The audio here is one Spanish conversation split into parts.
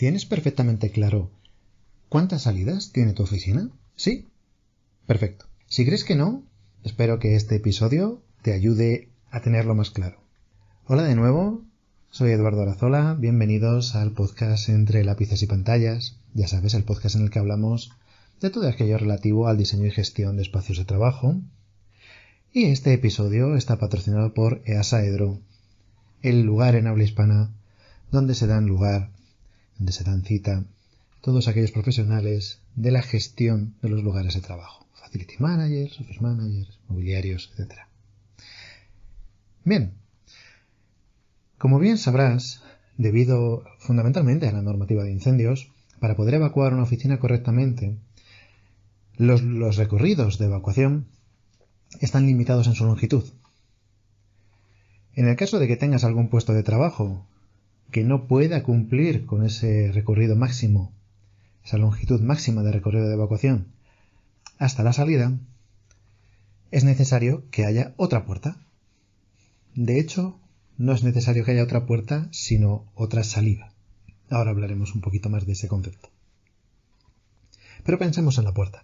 ¿Tienes perfectamente claro cuántas salidas tiene tu oficina? ¿Sí? Perfecto. Si crees que no, espero que este episodio te ayude a tenerlo más claro. Hola de nuevo, soy Eduardo Arazola, bienvenidos al podcast Entre lápices y pantallas. Ya sabes, el podcast en el que hablamos de todo aquello relativo al diseño y gestión de espacios de trabajo. Y este episodio está patrocinado por EASAEDRO, el lugar en habla hispana donde se dan cita todos aquellos profesionales de la gestión de los lugares de trabajo. Facility managers, office managers, mobiliarios, etc. Bien, como bien sabrás, debido fundamentalmente a la normativa de incendios, para poder evacuar una oficina correctamente, los recorridos de evacuación están limitados en su longitud. En el caso de que tengas algún puesto de trabajo que no pueda cumplir con ese recorrido máximo, esa longitud máxima de recorrido de evacuación hasta la salida, es necesario que haya otra puerta. De hecho, no es necesario que haya otra puerta, sino otra salida. Ahora hablaremos un poquito más de ese concepto. Pero pensemos en la puerta.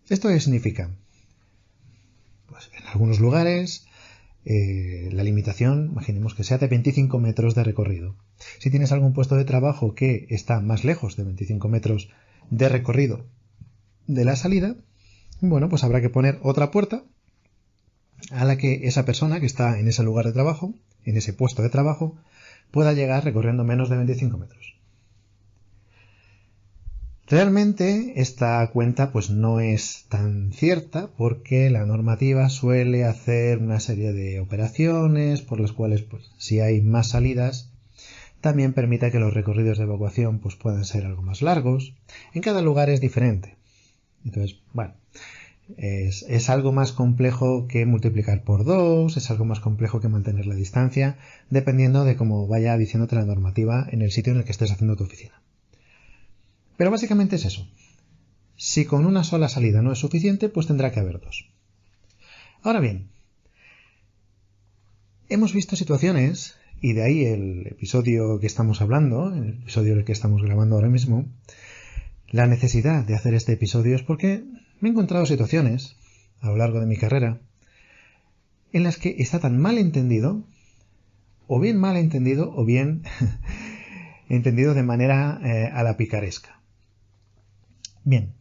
¿Esto qué significa? Pues en algunos lugares la limitación, imaginemos que sea de 25 metros de recorrido. Si tienes algún puesto de trabajo que está más lejos de 25 metros de recorrido de la salida, bueno, pues habrá que poner otra puerta a la que esa persona que está en ese lugar de trabajo, en ese puesto de trabajo, pueda llegar recorriendo menos de 25 metros. Realmente esta cuenta pues no es tan cierta porque la normativa suele hacer una serie de operaciones por las cuales pues, si hay más salidas también permite que los recorridos de evacuación pues, puedan ser algo más largos. En cada lugar es diferente. Entonces, bueno, es algo más complejo que multiplicar por 2, es algo más complejo que mantener la distancia, dependiendo de cómo vaya diciéndote la normativa en el sitio en el que estés haciendo tu oficina. Pero básicamente es eso. Si con una sola salida no es suficiente, pues tendrá que haber dos. Ahora bien, hemos visto situaciones, y de ahí el episodio que estamos hablando, el episodio en el que estamos grabando ahora mismo, la necesidad de hacer este episodio es porque me he encontrado situaciones a lo largo de mi carrera en las que está tan mal entendido, o bien entendido de manera a la picaresca. Bien,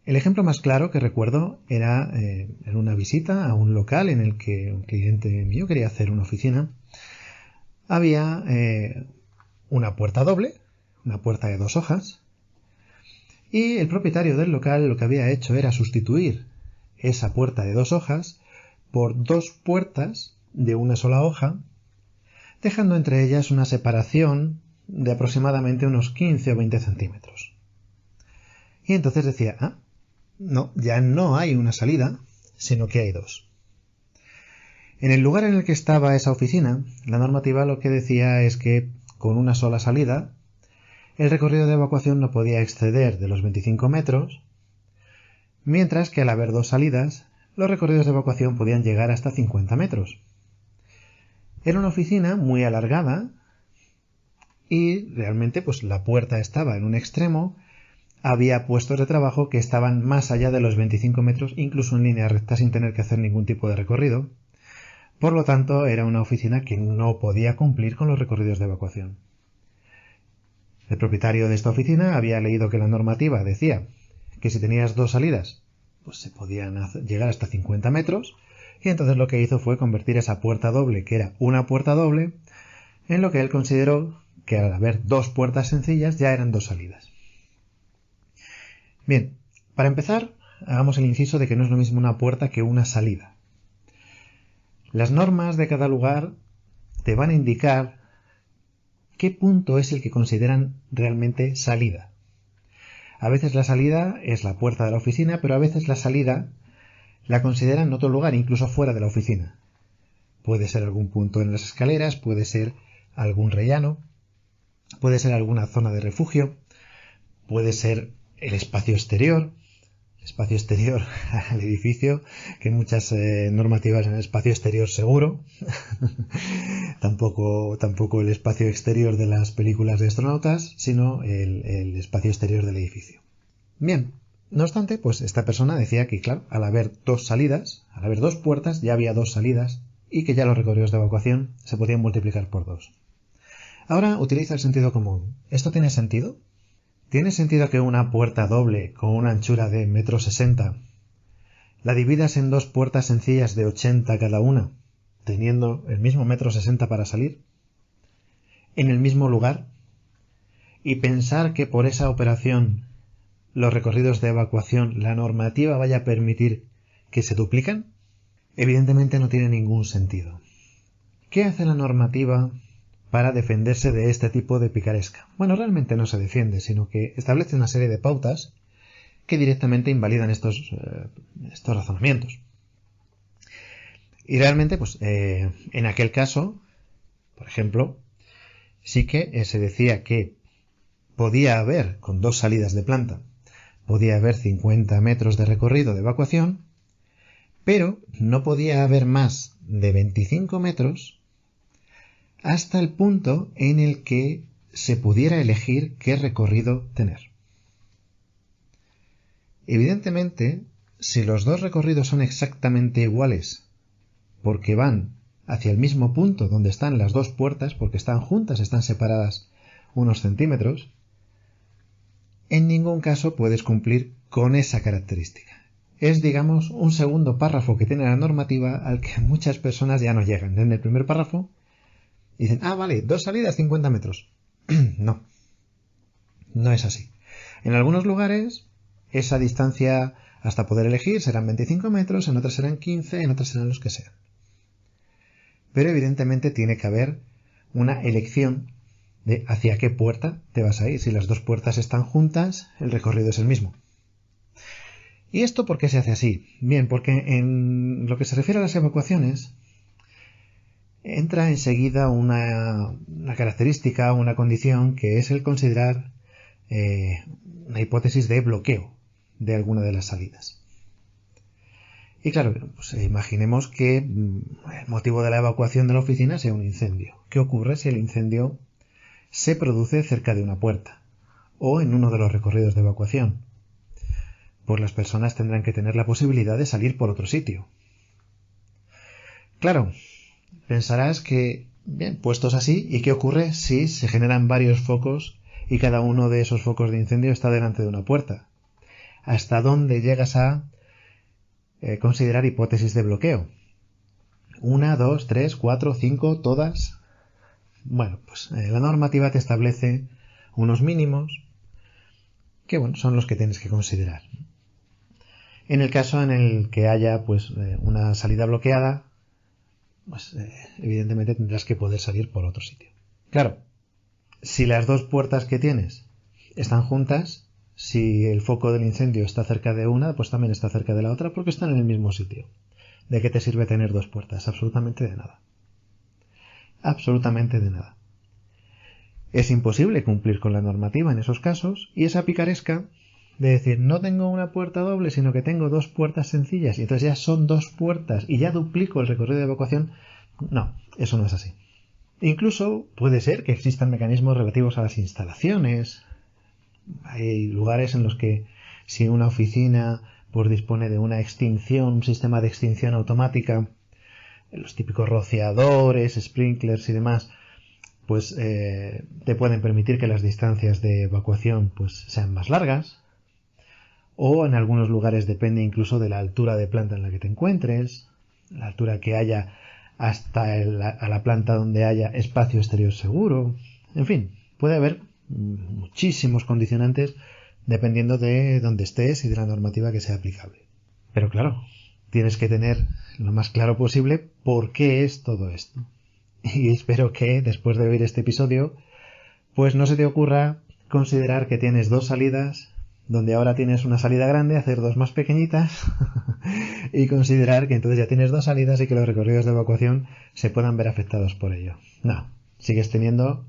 el ejemplo más claro que recuerdo era en una visita a un local en el que un cliente mío quería hacer una oficina. Había una puerta doble, una puerta de 2 hojas, y el propietario del local lo que había hecho era sustituir esa puerta de 2 hojas por 2 puertas de una sola hoja, dejando entre ellas una separación de aproximadamente unos 15 o 20 centímetros. Y entonces decía, no, ya no hay una salida, sino que hay 2. En el lugar en el que estaba esa oficina, la normativa lo que decía es que con una sola salida, el recorrido de evacuación no podía exceder de los 25 metros, mientras que al haber 2 salidas, los recorridos de evacuación podían llegar hasta 50 metros. Era una oficina muy alargada y realmente pues la puerta estaba en un extremo. Había puestos de trabajo que estaban más allá de los 25 metros, incluso en línea recta, sin tener que hacer ningún tipo de recorrido. Por lo tanto, era una oficina que no podía cumplir con los recorridos de evacuación. El propietario de esta oficina había leído que la normativa decía que si tenías 2 salidas, pues se podían llegar hasta 50 metros, y entonces lo que hizo fue convertir esa puerta doble, que era una puerta doble, en lo que él consideró que al haber 2 puertas sencillas ya eran 2 salidas. Bien, para empezar, hagamos el inciso de que no es lo mismo una puerta que una salida. Las normas de cada lugar te van a indicar qué punto es el que consideran realmente salida. A veces la salida es la puerta de la oficina, pero a veces la salida la consideran en otro lugar, incluso fuera de la oficina. Puede ser algún punto en las escaleras, puede ser algún rellano, puede ser alguna zona de refugio, puede ser el espacio exterior. espacio exterior al edificio, que hay muchas normativas en el espacio exterior seguro, tampoco el espacio exterior de las películas de astronautas, sino el espacio exterior del edificio. Bien, no obstante, pues esta persona decía que, claro, al haber dos salidas, al haber dos puertas, ya había dos salidas y que ya los recorridos de evacuación se podían multiplicar por 2. Ahora utiliza el sentido común. ¿Esto tiene sentido? ¿Tiene sentido que una puerta doble con una anchura de 1,60 m la dividas en dos puertas sencillas de 80 cada una, teniendo el mismo 1,60 m para salir, en el mismo lugar, y pensar que por esa operación los recorridos de evacuación, la normativa vaya a permitir que se duplican? Evidentemente no tiene ningún sentido. ¿Qué hace la normativa para defenderse de este tipo de picaresca? Bueno, realmente no se defiende, sino que establece una serie de pautas que directamente invalidan estos razonamientos. Y realmente, pues, en aquel caso, por ejemplo, sí que se decía que podía haber, con dos salidas de planta, podía haber 50 metros de recorrido de evacuación, pero no podía haber más de 25 metros hasta el punto en el que se pudiera elegir qué recorrido tener. Evidentemente, si los dos recorridos son exactamente iguales, porque van hacia el mismo punto donde están las dos puertas, porque están juntas, están separadas unos centímetros, en ningún caso puedes cumplir con esa característica. Es, digamos, un segundo párrafo que tiene la normativa al que muchas personas ya no llegan. En el primer párrafo dicen, vale, dos salidas 50 metros. No es así. En algunos lugares esa distancia hasta poder elegir serán 25 metros, en otras serán 15, en otras serán los que sean. Pero evidentemente tiene que haber una elección de hacia qué puerta te vas a ir. Si las dos puertas están juntas, el recorrido es el mismo. ¿Y esto por qué se hace así? Bien, porque en lo que se refiere a las evacuaciones, entra enseguida una característica, una condición, que es el considerar una hipótesis de bloqueo de alguna de las salidas. Y claro, pues imaginemos que el motivo de la evacuación de la oficina sea un incendio. ¿Qué ocurre si el incendio se produce cerca de una puerta o en uno de los recorridos de evacuación? Pues las personas tendrán que tener la posibilidad de salir por otro sitio. Claro, pensarás que, bien, puestos así, ¿y qué ocurre si se generan varios focos y cada uno de esos focos de incendio está delante de una puerta? ¿Hasta dónde llegas a considerar hipótesis de bloqueo? 1, 2, 3, 4, 5, todas. Bueno, pues la normativa te establece unos mínimos que, bueno, son los que tienes que considerar. En el caso en el que haya pues una salida bloqueada, pues evidentemente tendrás que poder salir por otro sitio. Claro, si las dos puertas que tienes están juntas, si el foco del incendio está cerca de una, pues también está cerca de la otra porque están en el mismo sitio. ¿De qué te sirve tener dos puertas? Absolutamente de nada. Absolutamente de nada. Es imposible cumplir con la normativa en esos casos, y esa picaresca de decir, no tengo una puerta doble, sino que tengo dos puertas sencillas, y entonces ya son dos puertas y ya duplico el recorrido de evacuación. No, eso no es así. Incluso puede ser que existan mecanismos relativos a las instalaciones. Hay lugares en los que si una oficina pues dispone de una extinción, un sistema de extinción automática, los típicos rociadores, sprinklers y demás, pues te pueden permitir que las distancias de evacuación pues sean más largas, o en algunos lugares depende incluso de la altura de planta en la que te encuentres, la altura que haya hasta a la planta donde haya espacio exterior seguro. En fin, puede haber muchísimos condicionantes dependiendo de dónde estés y de la normativa que sea aplicable. Pero claro, tienes que tener lo más claro posible por qué es todo esto. Y espero que después de oír este episodio pues no se te ocurra considerar que tienes dos salidas, donde ahora tienes una salida grande, hacer dos más pequeñitas y considerar que entonces ya tienes dos salidas y que los recorridos de evacuación se puedan ver afectados por ello. No, sigues teniendo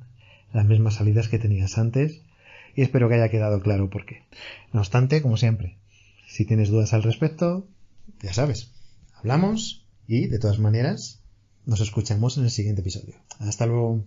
las mismas salidas que tenías antes y espero que haya quedado claro por qué. No obstante, como siempre, Si tienes dudas al respecto, ya sabes, hablamos y de todas maneras nos escuchamos en el siguiente episodio. Hasta luego.